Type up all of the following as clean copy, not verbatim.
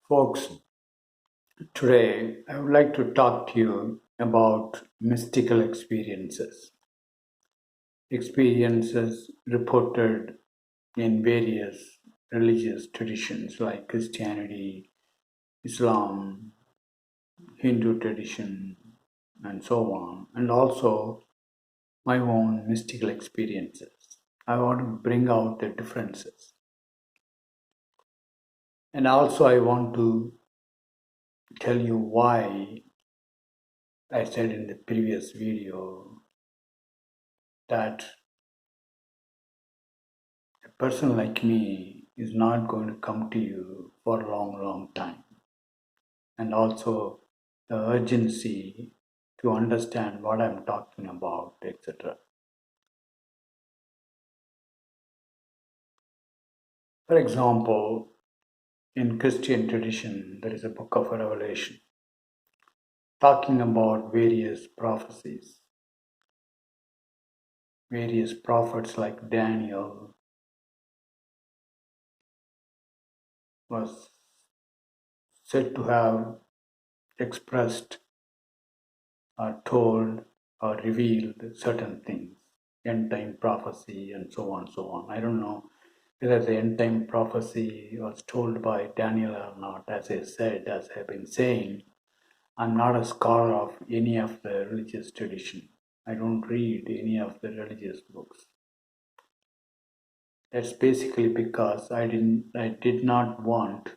Folks, today I would like to talk to you about mystical experiences. Experiences reported in various religious traditions like Christianity, Islam, Hindu tradition, and so on, and also my own mystical experiences. I want to bring out the differences. And also, I want to tell you why I said in the previous video that a person like me is not going to come to you for a long, long time. And also the urgency to understand what I'm talking about, etc. For example, in Christian tradition, there is a book of Revelation talking about various prophecies. Various prophets like Daniel was said to have expressed or told or revealed certain things, end time prophecy and so on, so on. I don't know whether the end time prophecy was told by Daniel or not. As I said, as I've been saying, I'm not a scholar of any of the religious tradition. I don't read any of the religious books. That's basically because I did not want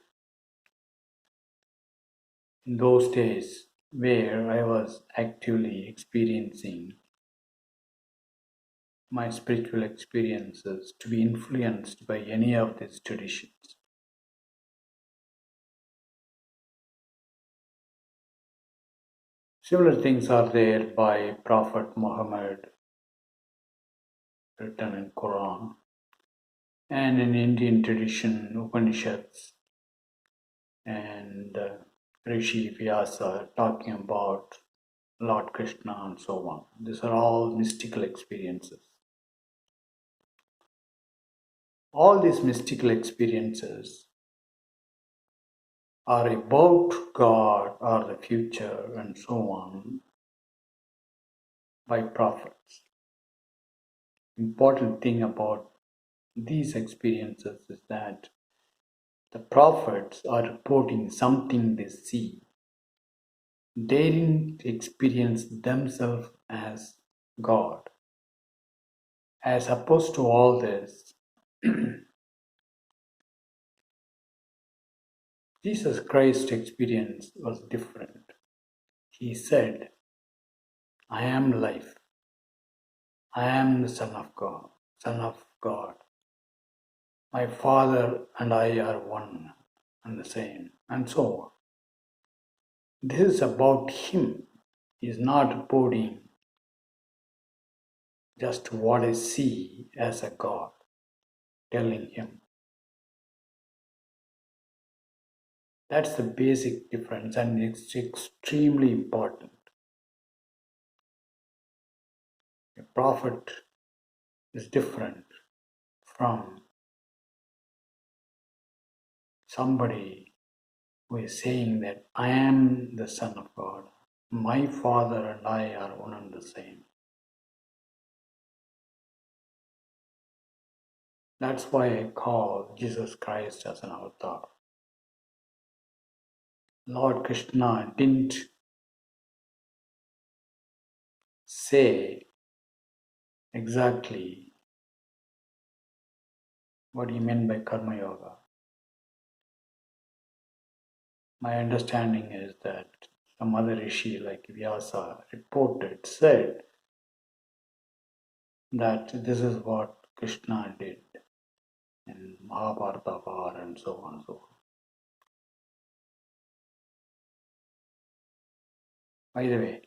in those days where I was actively experiencing my spiritual experiences to be influenced by any of these traditions. Similar things are there by Prophet Muhammad written in Quran and in Indian tradition Upanishads and Rishi Vyasa talking about Lord Krishna and so on. These are all mystical experiences. All these mystical experiences are about God or the future and so on by prophets. Important thing about these experiences is that the prophets are reporting something they see. They didn't experience themselves as God. As opposed to all this, Jesus Christ's experience was different. He said, I am life. I am the Son of God, Son of God. My Father and I are one and the same, and so on. This is about Him. He is not reporting just what I see as a God, telling Him. That's the basic difference, and it's extremely important. A prophet is different from somebody who is saying that I am the Son of God. My Father and I are one and the same. That's why I call Jesus Christ as an avatar. Lord Krishna didn't say exactly what he meant by Karma Yoga. My understanding is that some other rishi like Vyasa said that this is what Krishna did in Mahabharata war and so on and so forth. By the way,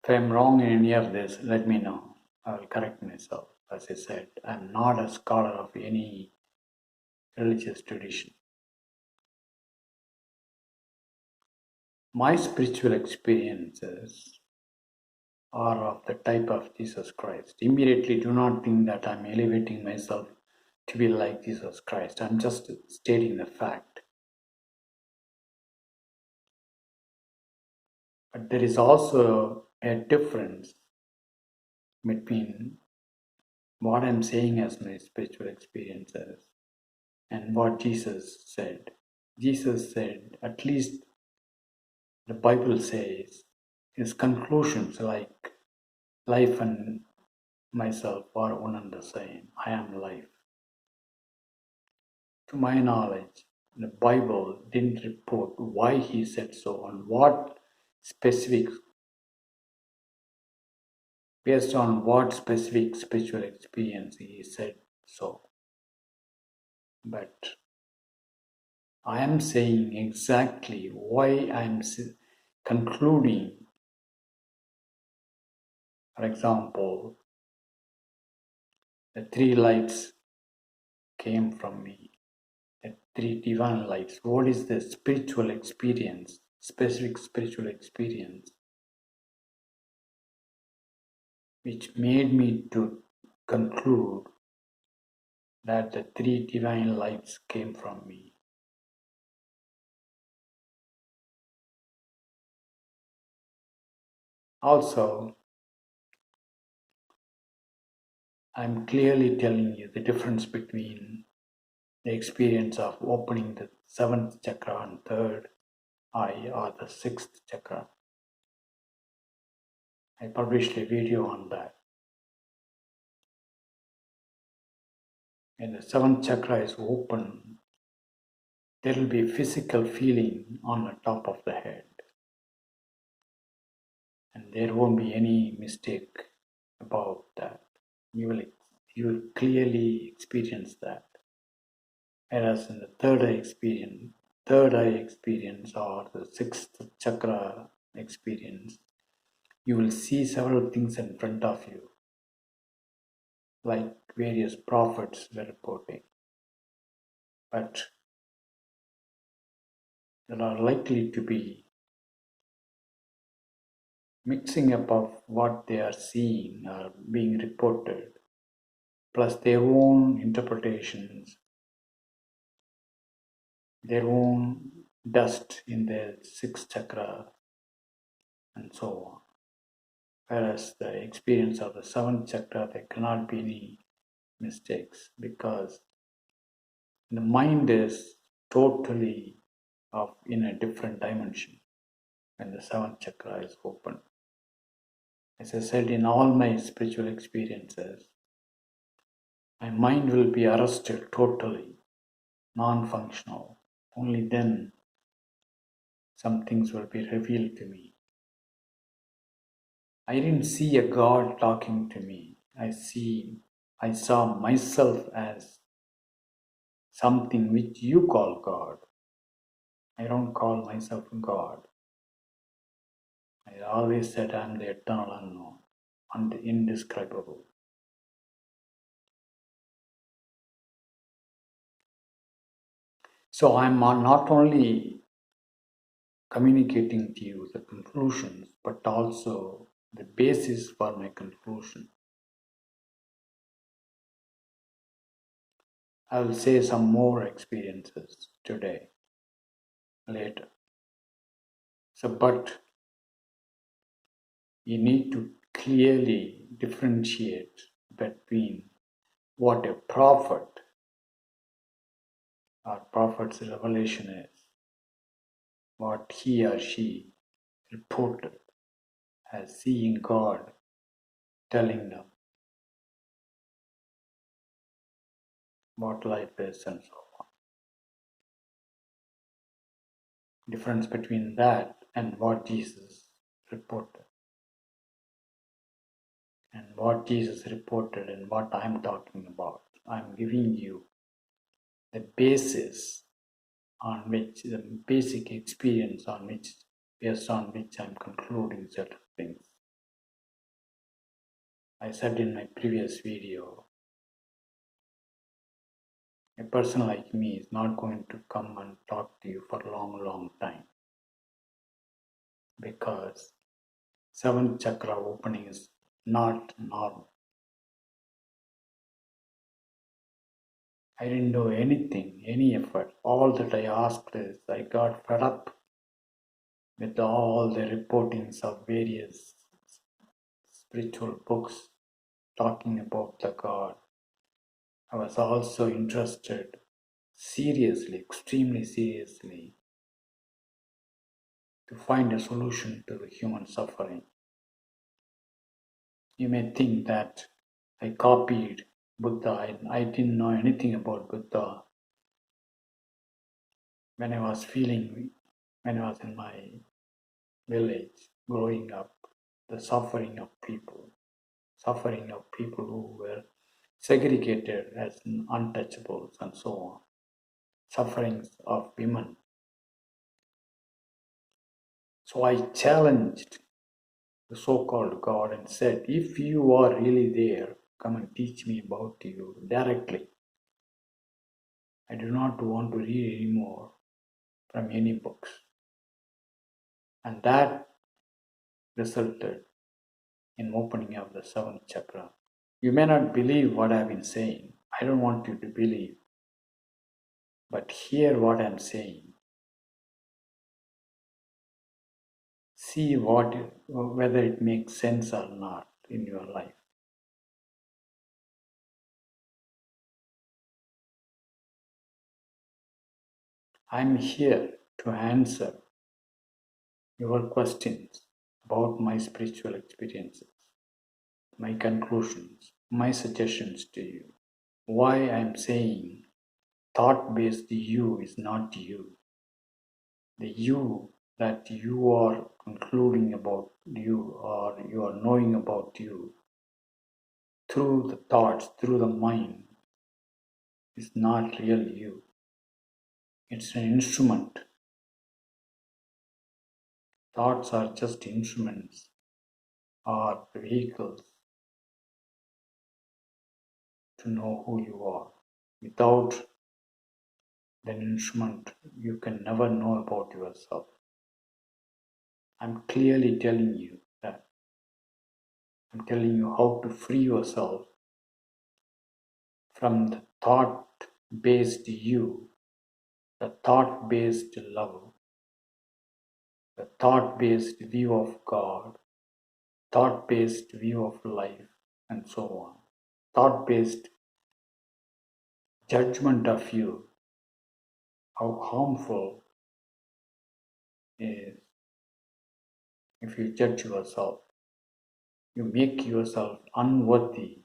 if I'm wrong in any of this, let me know. I will correct myself. As I said, I'm not a scholar of any religious tradition. My spiritual experiences are of the type of Jesus Christ. Immediately, do not think that I'm elevating myself to be like Jesus Christ. I'm just stating the fact. But there is also a difference between what I'm saying as my spiritual experiences and what Jesus said. Jesus said, at least the Bible says, his conclusions like life and myself are one and the same. I am life. To my knowledge, the Bible didn't report why he said so, on what specific, based on what specific spiritual experience he said so. But I am saying exactly why I am concluding. For example, the three lights came from me, the three divine lights. What is the spiritual experience, specific spiritual experience, which made me to conclude that the three divine lights came from me? Also, I'm clearly telling you the difference between the experience of opening the seventh chakra and third eye or the sixth chakra. I published a video on that. When the seventh chakra is open, there will be physical feeling on the top of the head, and there won't be any mistake about that. You will clearly experience that. Whereas in the third eye experience or the sixth chakra experience, you will see several things in front of you, like various prophets were reporting. But there are likely to be mixing up of what they are seeing or being reported, plus their own interpretations, their own dust in their sixth chakra, and so on. Whereas the experience of the seventh chakra, there cannot be any mistakes because the mind is totally in a different dimension when the seventh chakra is open. As I said, in all my spiritual experiences, my mind will be arrested totally, non-functional. Only then some things will be revealed to me. I didn't see a God talking to me. I saw myself as something which you call God. I don't call myself God. I always said I'm the eternal unknown and the indescribable. So I'm not only communicating to you the conclusions, but also the basis for my conclusion. I will say some more experiences today, later. But you need to clearly differentiate between what a prophet or prophet's revelation is, what he or she reported as seeing God telling them what life is and so on. Difference between that and what Jesus reported. And what Jesus reported and what I'm talking about. I'm giving you the basis on which, the basic experience on which, based on which I'm concluding certain things. I said in my previous video, a person like me is not going to come and talk to you for a long time, because seventh chakra opening is not normal. I didn't do anything, any effort. All that I asked is I got fed up with all the reportings of various spiritual books talking about the God. I was also interested seriously, extremely seriously, to find a solution to the human suffering. You may think that I copied Buddha. I didn't know anything about Buddha when I was in my village growing up, the suffering of people who were segregated as untouchables and so on, sufferings of women. So I challenged the so-called God and said, if you are really there, come and teach me about you directly. I do not want to read anymore from any books. And that resulted in opening of the seventh chakra. You may not believe what I've been saying. I don't want you to believe. But hear what I'm saying. See whether it makes sense or not in your life. I'm here to answer your questions about my spiritual experiences, my conclusions, my suggestions to you. Why I'm saying thought-based you is not you. The you that you are concluding about you or you are knowing about you through the thoughts, through the mind, is not real you. It's an instrument. Thoughts are just instruments or vehicles to know who you are. Without an instrument, you can never know about yourself. I'm clearly telling you that. I'm telling you how to free yourself from the thought-based you, the thought-based love, the thought-based view of God, thought-based view of life, and so on. Thought-based judgment of you, how harmful is if you judge yourself. You make yourself unworthy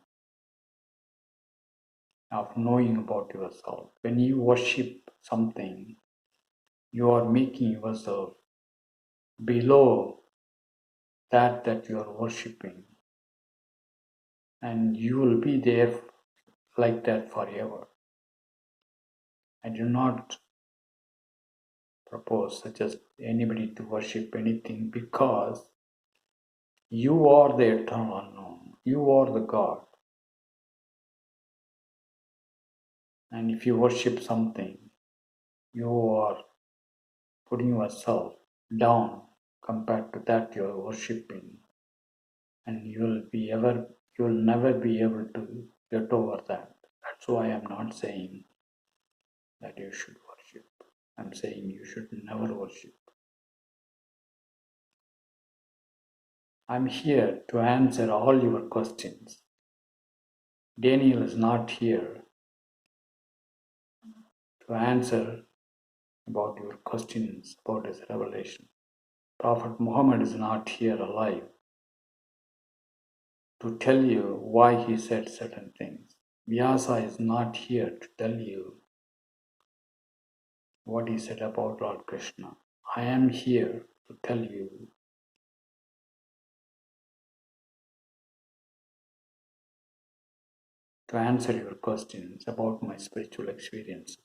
of knowing about yourself. When you worship something, you are making yourself below that you are worshipping, and you will be there like that forever. I do not suggest anybody to worship anything, because you are the eternal unknown. You are the God. And if you worship something, you are putting yourself down compared to that you are worshipping, and you'll never be able to get over that. That's why I'm not saying that you should worship. I'm saying you should never worship. I'm here to answer all your questions. Daniel is not here to answer about your questions about his revelation. Prophet Muhammad is not here alive to tell you why he said certain things. Vyasa is not here to tell you what he said about Lord Krishna. I am here to tell you to answer your questions about my spiritual experiences.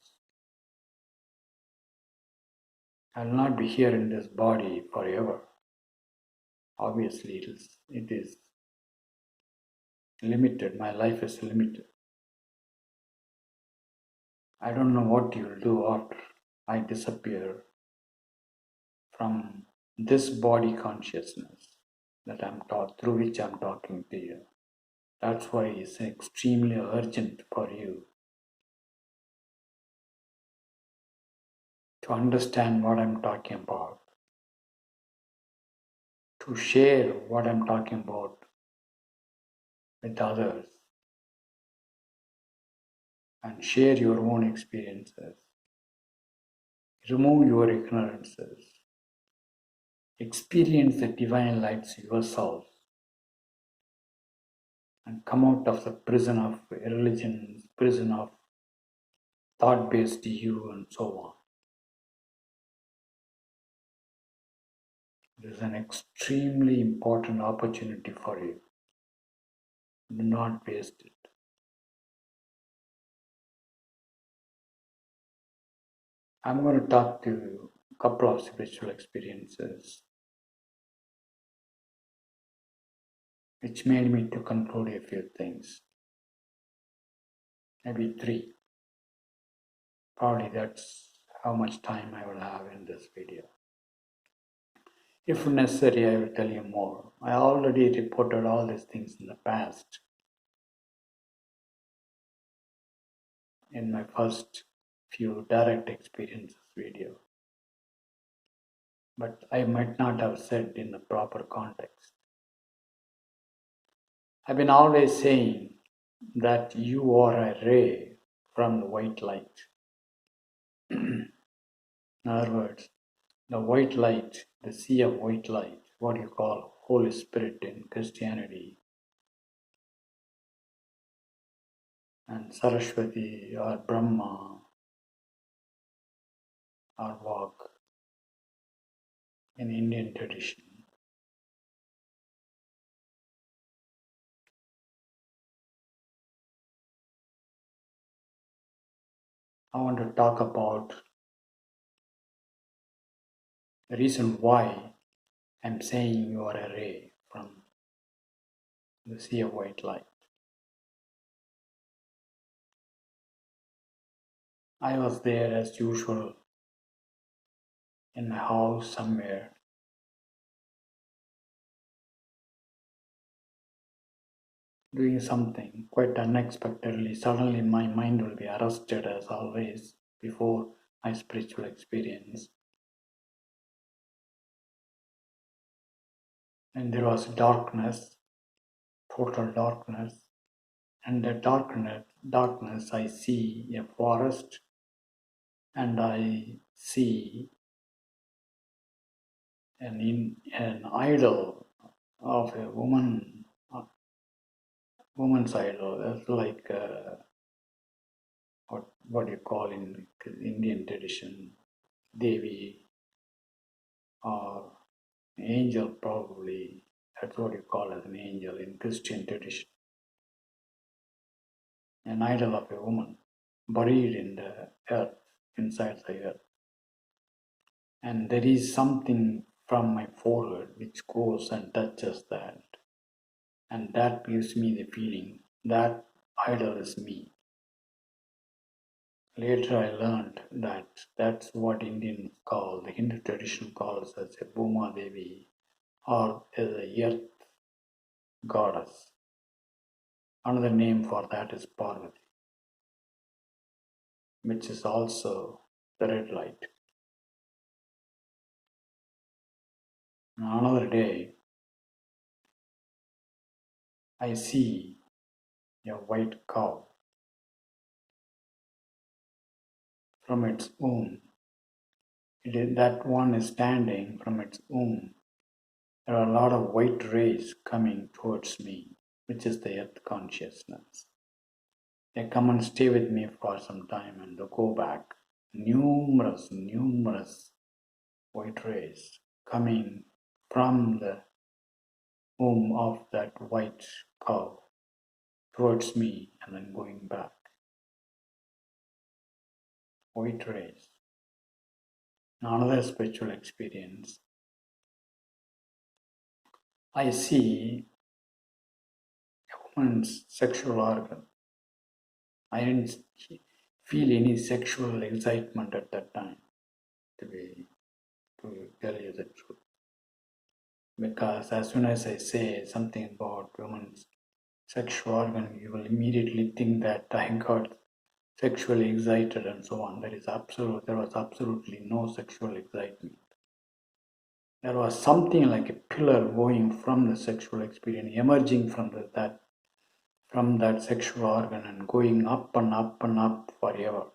I will not be here in this body forever. Obviously, it is limited. My life is limited. I don't know what you will do after I disappear from this body consciousness that I'm taught, through which I'm talking to you. That's why it's extremely urgent for you to understand what I'm talking about. to share what I'm talking about with others and share your own experiences. Remove your ignorances. Experience the divine lights yourself and come out of the prison of religion, prison of thought-based you and so on. It is an extremely important opportunity for you. Do not waste it. I'm going to talk to you a couple of spiritual experiences which made me to conclude a few things. Maybe 3. Probably that's how much time I will have in this video. If necessary, I will tell you more. I already reported all these things in the past in my first few direct experiences video. But I might not have said in the proper context. I've been always saying that you are a ray from the white light. In other words, the white light, the sea of white light, what you call Holy Spirit in Christianity, and Saraswati or Brahma or Vak in Indian tradition. I want to talk about the reason why I'm saying you are a ray from the sea of white light. I was there as usual in my house somewhere. Doing something quite unexpectedly. Suddenly my mind will be arrested as always before my spiritual experience. And there was darkness, total darkness. And the darkness I see a forest and I see an idol of a woman's idol. That's like what you call in Indian tradition, Devi or angel probably. That's what you call as an angel in Christian tradition. An idol of a woman buried in the earth, inside the earth. And there is something from my forehead which goes and touches that. And that gives me the feeling that idol is me. Later I learned that that's what Indians call, the Hindu tradition calls as a Bhuma Devi or as a earth goddess. Another name for that is Parvati, which is also the red light. Another day, I see a white cow from its womb. That one is standing from its womb. There are a lot of white rays coming towards me, which is the earth consciousness. They come and stay with me for some time and they go back. Numerous white rays coming from the womb of that white cow towards me and then going back. White rays. Another spiritual experience. I see a woman's sexual organ. I didn't feel any sexual excitement at that time, to tell you the truth. Because as soon as I say something about women's sexual organ, you will immediately think that I got sexually excited and so on. There was absolutely no sexual excitement. There was something like a pillar going from the sexual experience, emerging from that sexual organ and going up and up and up forever.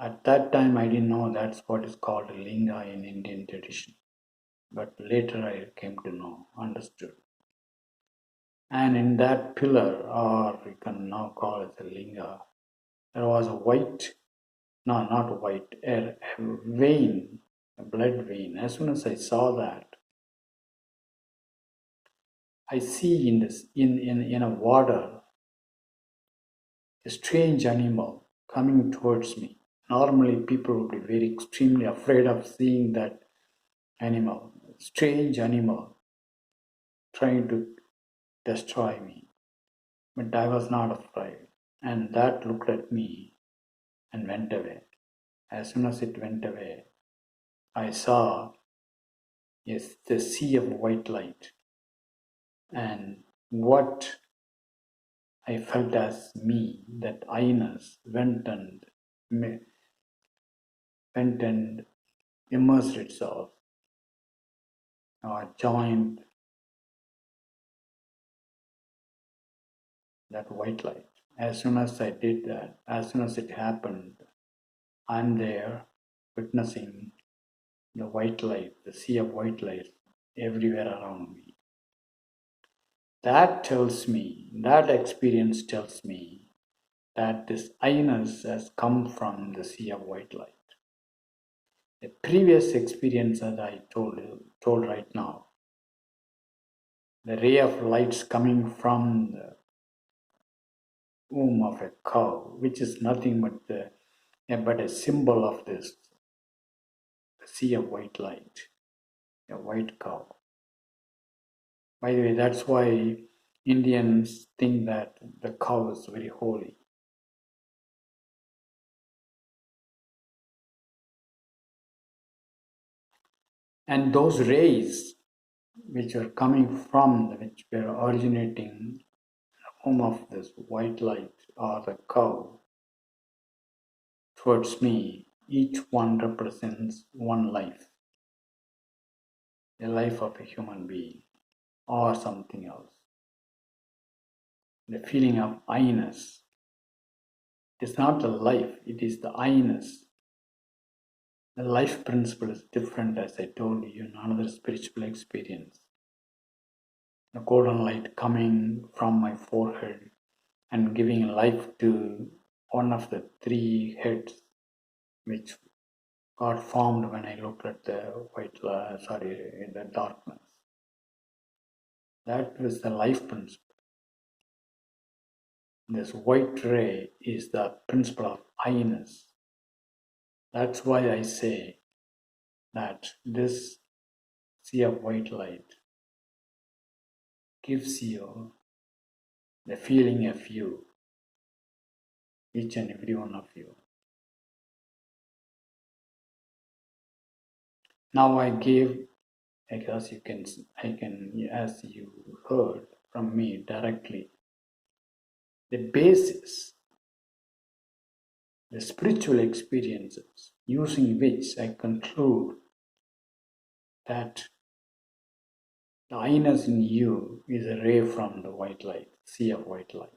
At that time, I didn't know that's what is called a linga in Indian tradition. But later I came to know, understood. And in that pillar, or we can now call it a linga, there was a white, no, not white, a vein, a blood vein. As soon as I saw that, I see in a water a strange animal coming towards me. Normally, people would be very extremely afraid of seeing that animal, strange animal, trying to destroy me. But I was not afraid, and that looked at me and went away. As soon as it went away, I saw the sea of white light, and what I felt as me, that I-ness went and immersed itself or joined that white light. As soon as I did that, as soon as it happened, I'm there witnessing the white light, the sea of white light everywhere around me. That experience tells me that this I-ness has come from the sea of white light. The previous experience that I told right now, the ray of lights coming from the womb of a cow, which is nothing but a symbol of this sea of white light, a white cow. By the way, that's why Indians think that the cow is very holy. And those rays which were originating in the form of this white light or the cow towards me, each one represents one life, the life of a human being or something else. The feeling of I-ness. It is not the life, it is the I-ness. The life principle is different, as I told you in another spiritual experience. The golden light coming from my forehead and giving life to one of the three heads which got formed when I looked at the the darkness. That was the life principle. This white ray is the principle of I-ness. That's why I say that this sea of white light gives you the feeling of you, each and every one of you. Now I gave, as you heard from me directly, the basis, the spiritual experiences using which I conclude that the I-ness in you is a ray from the white light, sea of white light.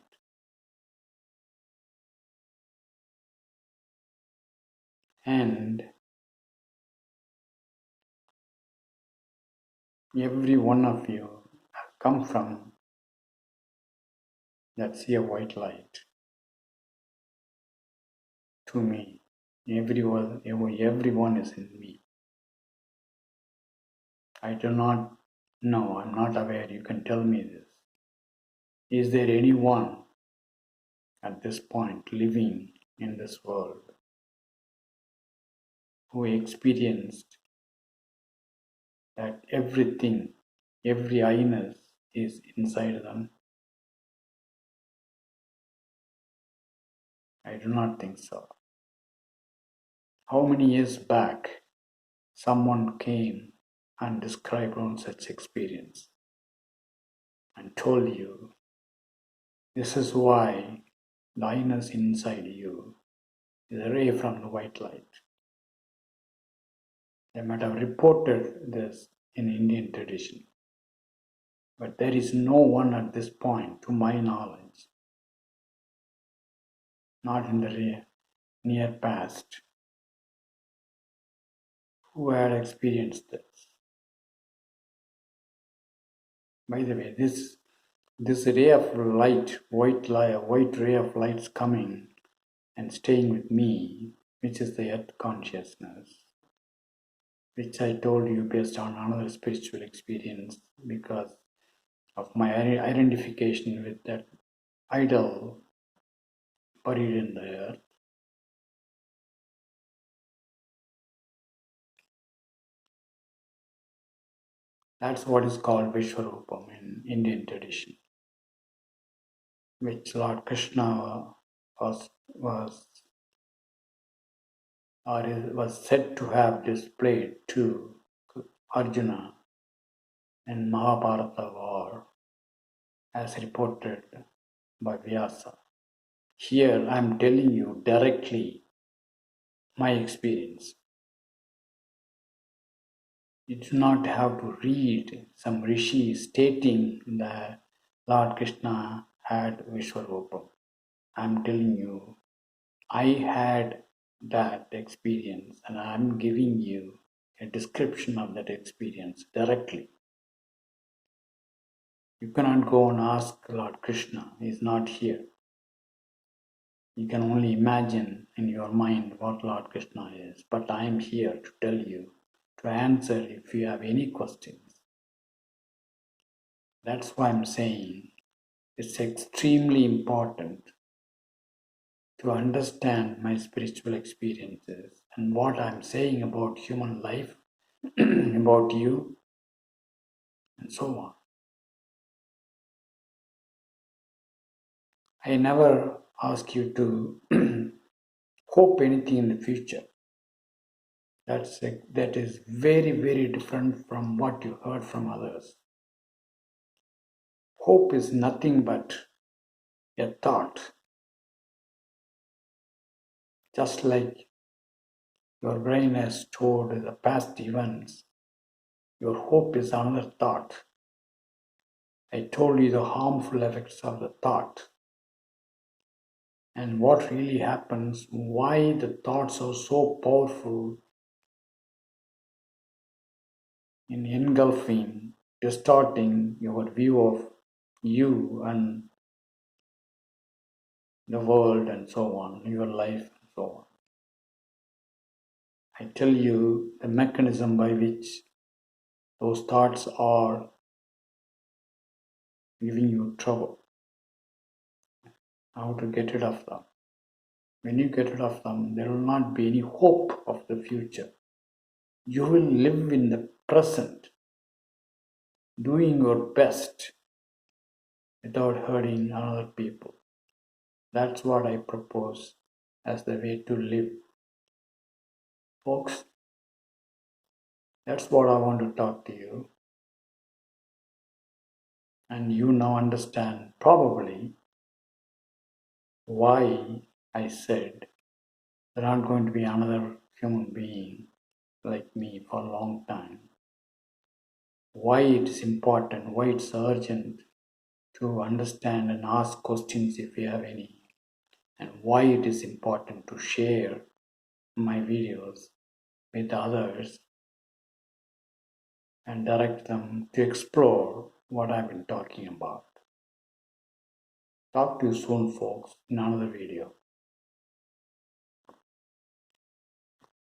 And every one of you have come from that sea of white light to me. Everyone is in me. I do not know, I'm not aware, you can tell me this. Is there anyone at this point living in this world who experienced that everything, every I-ness is inside them? I do not think so. How many years back someone came and described one such experience and told you, this is why the I-ness inside you is a ray from the white light. They might have reported this in Indian tradition. But there is no one at this point, to my knowledge, not in the near past, who had experienced this. By the way, this ray of light, white ray of light is coming and staying with me, which is the earth consciousness, which I told you based on another spiritual experience because of my identification with that idol buried in the earth. That's what is called Vishwarupam in Indian tradition, which Lord Krishna was said to have displayed to Arjuna in Mahabharata war, as reported by Vyasa. Here I am telling you directly my experience. You do not have to read some rishi stating that Lord Krishna had Vishwarupam. I am telling you, I had that experience and I am giving you a description of that experience directly. You cannot go and ask Lord Krishna, he is not here. You can only imagine in your mind what Lord Krishna is, but I am here to tell you, to answer if you have any questions. That's why I'm saying it's extremely important to understand my spiritual experiences and what I'm saying about human life, about you, and so on. I never ask you to hope anything in the future. That is very, very different from what you heard from others. Hope is nothing but a thought. Just like your brain has stored the past events, your hope is another thought. I told you the harmful effects of the thought and what really happens, why the thoughts are so powerful in engulfing, distorting your view of you and the world and so on, your life and so on. I tell you the mechanism by which those thoughts are giving you trouble, how to get rid of them. When you get rid of them, there will not be any hope of the future. You will live in the present, doing your best without hurting other people. That's what I propose as the way to live. Folks, that's what I want to talk to you. And you now understand probably why I said there aren't going to be another human being like me for a long time. Why it is important, why it's urgent to understand and ask questions if you have any, and why it is important to share my videos with others and direct them to explore what I've been talking about. Talk to you soon, folks, in another video.